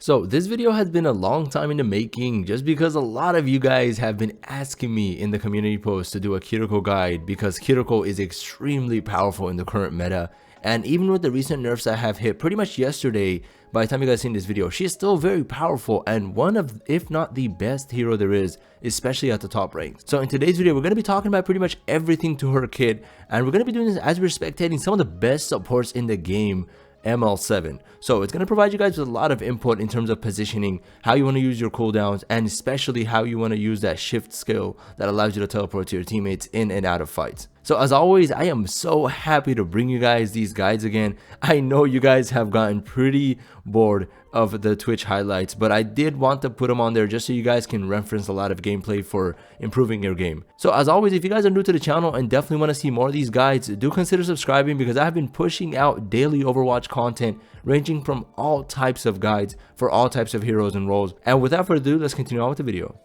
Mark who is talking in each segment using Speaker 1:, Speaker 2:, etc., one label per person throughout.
Speaker 1: So this video has been a long time in the making just because a lot of you guys have been asking me in the community post to do a Kiriko guide because Kiriko is extremely powerful in the current meta, and even with the recent nerfs that have hit pretty much yesterday, by the time you guys seen this video, she is still very powerful and one of, if not the best hero there is, especially at the top ranks. So in today's video, we're going to be talking about pretty much everything to her kit, and we're going to be doing this as we're spectating some of the best supports in the game, ML7. So it's going to provide you guys with a lot of input in terms of positioning, how you want to use your cooldowns, and especially how you want to use that shift skill that allows you to teleport to your teammates in and out of fights. So as always, I am so happy to bring you guys these guides again. I know you guys have gotten pretty bored of the Twitch highlights, but I did want to put them on there just so you guys can reference a lot of gameplay for improving your game. So as always, if you guys are new to the channel and definitely want to see more of these guides, do consider subscribing because I have been pushing out daily Overwatch content ranging from all types of guides for all types of heroes and roles. And without further ado, let's continue on with the video.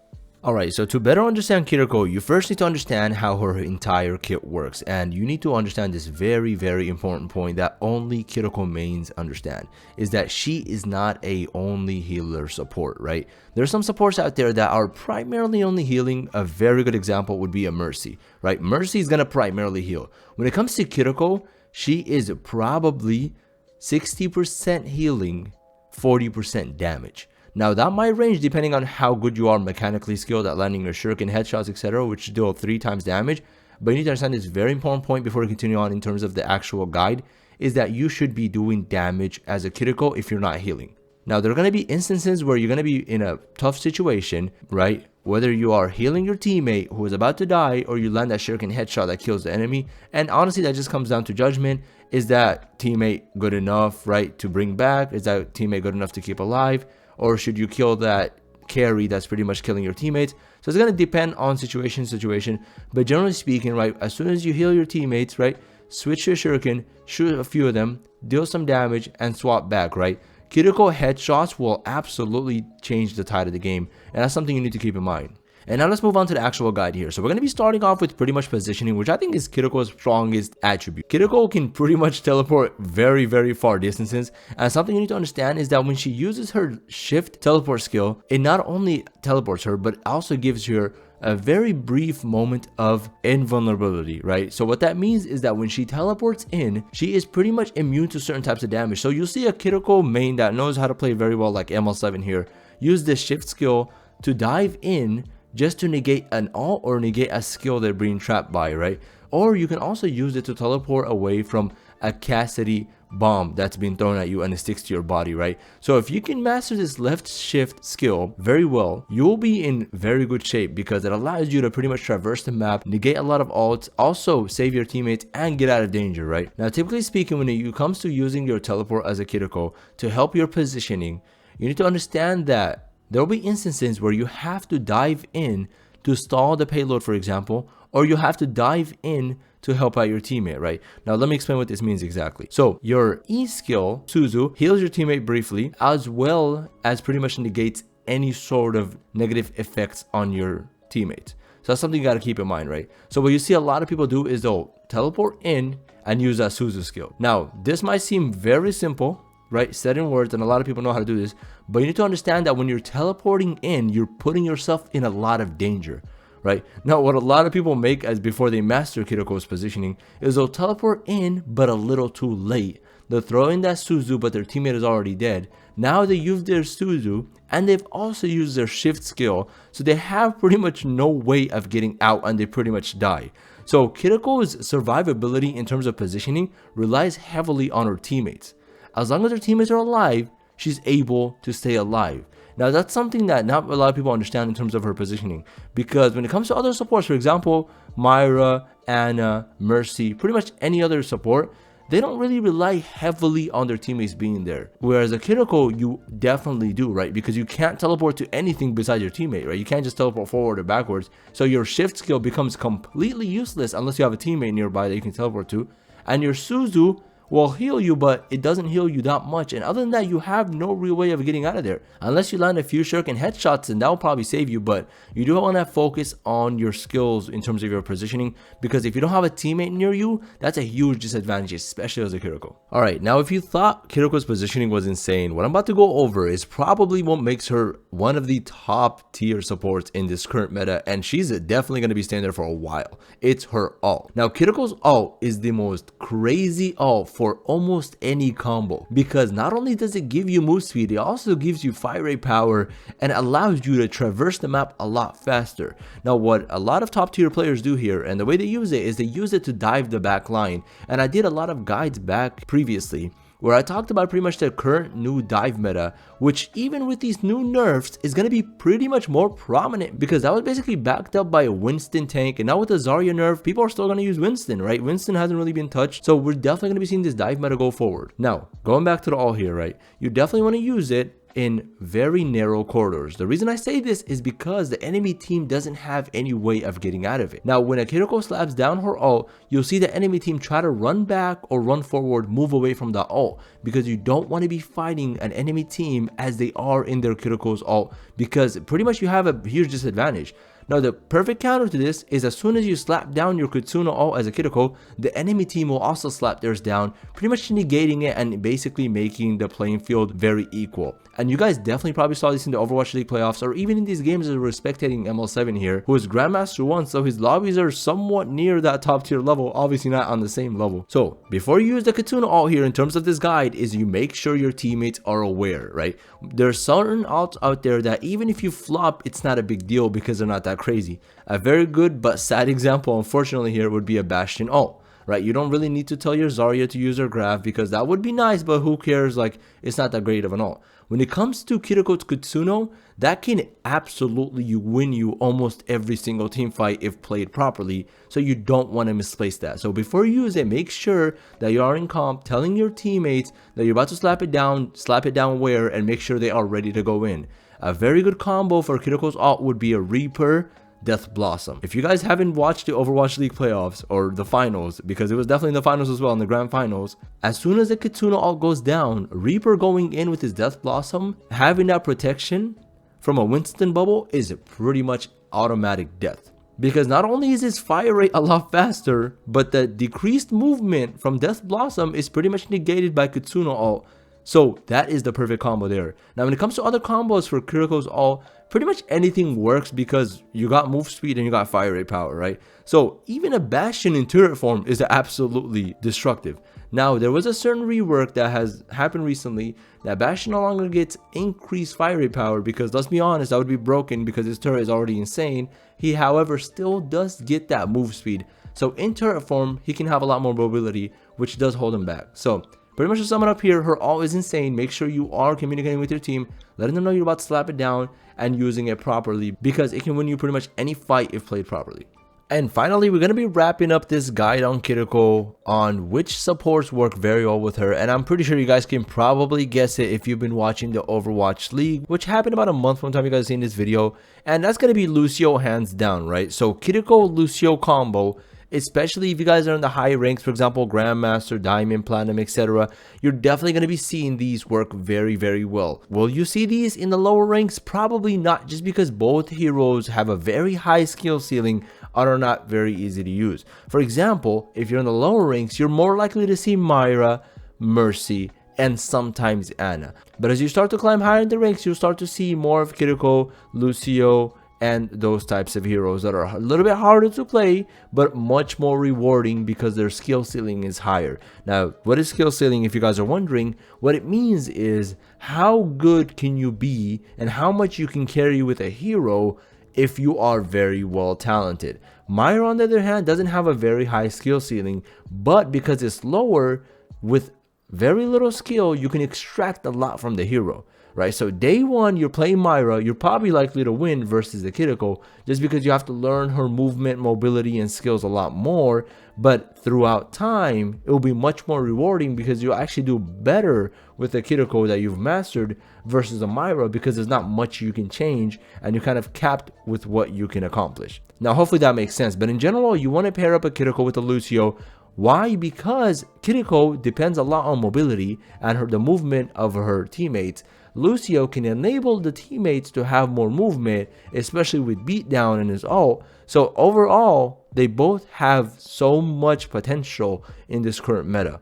Speaker 1: Alright, so to better understand Kiriko, you first need to understand how her entire kit works, and you need to understand this very important point that only Kiriko mains understand, is that she is not a only healer support, right? There's some supports out there that are primarily only healing. A very good example would be a Mercy, right? Mercy is going to primarily heal. When it comes to Kiriko, she is probably 60% healing, 40% damage. Now that might range depending on how good you are mechanically skilled at landing your shuriken headshots, etc., which deal 3 times damage. But you need to understand this very important point before we continue on in terms of the actual guide, is that you should be doing damage as a Kiriko if you're not healing. Now there are going to be instances where you're going to be in a tough situation, right? Whether you are healing your teammate who is about to die or you land that shuriken headshot that kills the enemy. And honestly, that just comes down to judgment. Is that teammate good enough, right, to bring back? Is that teammate good enough to keep alive? Or should you kill that carry that's pretty much killing your teammates? So it's going to depend on situation, but generally speaking, right, as soon as you heal your teammates, right, switch your shuriken, shoot a few of them, deal some damage, and swap back, right? Kiriko headshots will absolutely change the tide of the game, and that's something you need to keep in mind. And now let's move on to the actual guide here. So we're going to be starting off with pretty much positioning, which I think is Kiriko's strongest attribute. Kiriko can pretty much teleport very far distances. And something you need to understand is that when she uses her shift teleport skill, it not only teleports her, but also gives her a very brief moment of invulnerability, right? So what that means is that when she teleports in, she is pretty much immune to certain types of damage. So you'll see a Kiriko main that knows how to play very well, like ML7 here, use this shift skill to dive in just to negate an ult or negate a skill they're being trapped by, right? Or you can also use it to teleport away from a Cassidy bomb that's being thrown at you and it sticks to your body, right? So if you can master this left shift skill very well, you'll be in very good shape because it allows you to pretty much traverse the map, negate a lot of ults, also save your teammates and get out of danger, right? Now, typically speaking, when it comes to using your teleport as a Kiriko to help your positioning, you need to understand that there will be instances where you have to dive in to stall the payload, for example, or you have to dive in to help out your teammate, right? Now, let me explain what this means exactly. So your E skill, Suzu, heals your teammate briefly, as well as pretty much negates any sort of negative effects on your teammates. So that's something you got to keep in mind, right? So what you see a lot of people do is they'll teleport in and use that Suzu skill. Now, this might seem very simple, right, said in words, and a lot of people know how to do this, but you need to understand that when you're teleporting in, you're putting yourself in a lot of danger, right? Now, what a lot of people make as before they master Kiriko's positioning is they'll teleport in but a little too late. They'll throw in that Suzu, but their teammate is already dead. Now they use their Suzu and they've also used their shift skill, so they have pretty much no way of getting out and they pretty much die. So Kiriko's survivability in terms of positioning relies heavily on her teammates. As long as her teammates are alive, she's able to stay alive. Now, that's something that not a lot of people understand in terms of her positioning. Because when it comes to other supports, for example, Myra, Anna, Mercy, pretty much any other support, they don't really rely heavily on their teammates being there. Whereas a Kiriko, you definitely do, right? Because you can't teleport to anything besides your teammate, right? You can't just teleport forward or backwards. So your shift skill becomes completely useless unless you have a teammate nearby that you can teleport to. And your Suzu will heal you, but it doesn't heal you that much. And other than that, you have no real way of getting out of there. Unless you land a few shuriken headshots, and that will probably save you. But you do want to focus on your skills in terms of your positioning, because if you don't have a teammate near you, that's a huge disadvantage, especially as a Kiriko. Alright, now if you thought Kiriko's positioning was insane, what I'm about to go over is probably what makes her one of the top tier supports in this current meta, and she's definitely going to be staying there for a while. It's her ult. Now Kiriko's ult is the most crazy ult for almost any combo, because not only does it give you move speed, it also gives you fire rate power and allows you to traverse the map a lot faster. Now what a lot of top tier players do here, and the way they use it, is they use it to dive the back line. And I did a lot of guides back previously where I talked about pretty much the current new dive meta, which even with these new nerfs is going to be pretty much more prominent, because that was basically backed up by a Winston tank. And now with the Zarya nerf, people are still going to use Winston, right? Winston hasn't really been touched, so we're definitely going to be seeing this dive meta go forward. Now going back to the ult here, right, you definitely want to use it in very narrow corridors. The reason I say this is because the enemy team doesn't have any way of getting out of it. Now when a Kiriko slaps down her ult, you'll see the enemy team try to run back or run forward, move away from the ult, because you don't want to be fighting an enemy team as they are in their Kiriko's ult, because pretty much you have a huge disadvantage. Now the perfect counter to this is as soon as you slap down your Kitsune ult as a Kiriko, the enemy team will also slap theirs down, pretty much negating it and basically making the playing field very equal. And you guys definitely probably saw this in the Overwatch League playoffs, or even in these games as we're spectating ML7 here, who is Grandmaster 1, so his lobbies are somewhat near that top tier level, obviously not on the same level. So before you use the Kitsune ult here in terms of this guide, is you make sure your teammates are aware, right? There's certain ults out there that even if you flop, it's not a big deal because they're not that crazy. A very good but sad example, unfortunately, here would be a Bastion ult. Right, you don't really need to tell your Zarya to use her graph, because that would be nice, but who cares? Like, it's not that great of an ult. When it comes to Kiriko's Kitsune, that can absolutely win you almost every single team fight if played properly, so you don't want to misplace that. So before you use it, make sure that you are in comp, telling your teammates that you're about to slap it down where, and make sure they are ready to go in. A very good combo for Kiriko's ult would be a Reaper, Death Blossom. If you guys haven't watched the Overwatch League playoffs or the finals, because it was definitely in the finals as well, in the grand finals, as soon as the Kitsune ult goes down, Reaper going in with his Death Blossom, having that protection from a Winston bubble is pretty much automatic death. Because not only is his fire rate a lot faster, but the decreased movement from Death Blossom is pretty much negated by Kitsune ult. So that is the perfect combo there. Now when it comes to other combos for Kiriko's ult, pretty much anything works because you got move speed and you got fire rate power, right? So even a Bastion in turret form is absolutely destructive. Now there was a certain rework that has happened recently that Bastion no longer gets increased fire rate power, because let's be honest, that would be broken because his turret is already insane. He however still does get that move speed. So in turret form he can have a lot more mobility, which does hold him back. So pretty much to sum it up here, her ult is insane. Make sure you are communicating with your team, letting them know you're about to slap it down and using it properly, because it can win you pretty much any fight if played properly. And finally, we're going to be wrapping up this guide on Kiriko on which supports work very well with her. And I'm pretty sure you guys can probably guess it if you've been watching the Overwatch League, which happened about a month from the time you guys seen this video. And that's going to be Lucio hands down, right? So Kiriko Lucio combo, especially if you guys are in the high ranks, for example Grandmaster, Diamond, Platinum, etc., you're definitely going to be seeing these work very well. Will you see these in the lower ranks? Probably not, just because both heroes have a very high skill ceiling and are not very easy to use. For example, if you're in the lower ranks, you're more likely to see Myra, Mercy, and sometimes Anna. But as you start to climb higher in the ranks, you'll start to see more of Kiriko, Lucio, and those types of heroes that are a little bit harder to play but much more rewarding because their skill ceiling is higher. Now, what is skill ceiling, if you guys are wondering? What it means is how good can you be and how much you can carry with a hero if you are very well talented. Myra, on the other hand, doesn't have a very high skill ceiling, but because it's lower, with very little skill you can extract a lot from the hero. Right, so day one you're playing Myra, you're probably likely to win versus the Kiriko, just because you have to learn her movement, mobility, and skills a lot more. But throughout time, it will be much more rewarding because you actually do better with the Kiriko that you've mastered versus a Myra, because there's not much you can change and you're kind of capped with what you can accomplish. Now, hopefully that makes sense. But in general, you want to pair up a Kiriko with a Lucio. Why? Because Kiriko depends a lot on mobility and the movement of her teammates. Lucio can enable the teammates to have more movement, especially with beatdown and his ult. So overall, they both have so much potential in this current meta.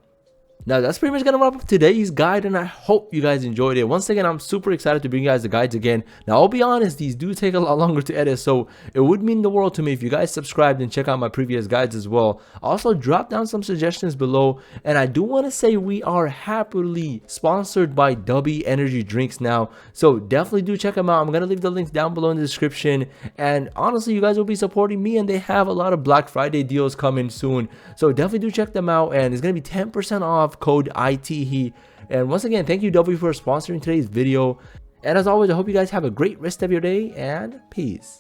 Speaker 1: Now that's pretty much gonna wrap up today's guide, and I hope you guys enjoyed it. Once again, I'm super excited to bring you guys the guides again. Now I'll be honest, these do take a lot longer to edit, so it would mean the world to me if you guys subscribed and check out my previous guides as well. Also drop down some suggestions below, and I do want to say we are happily sponsored by W Energy Drinks now, so definitely do check them out. I'm gonna leave the links down below in the description, and honestly you guys will be supporting me, and they have a lot of Black Friday deals coming soon, so definitely do check them out, and it's gonna be 10% off code iTeHee. And once again, thank you W for sponsoring today's video, and as always, I hope you guys have a great rest of your day, and peace.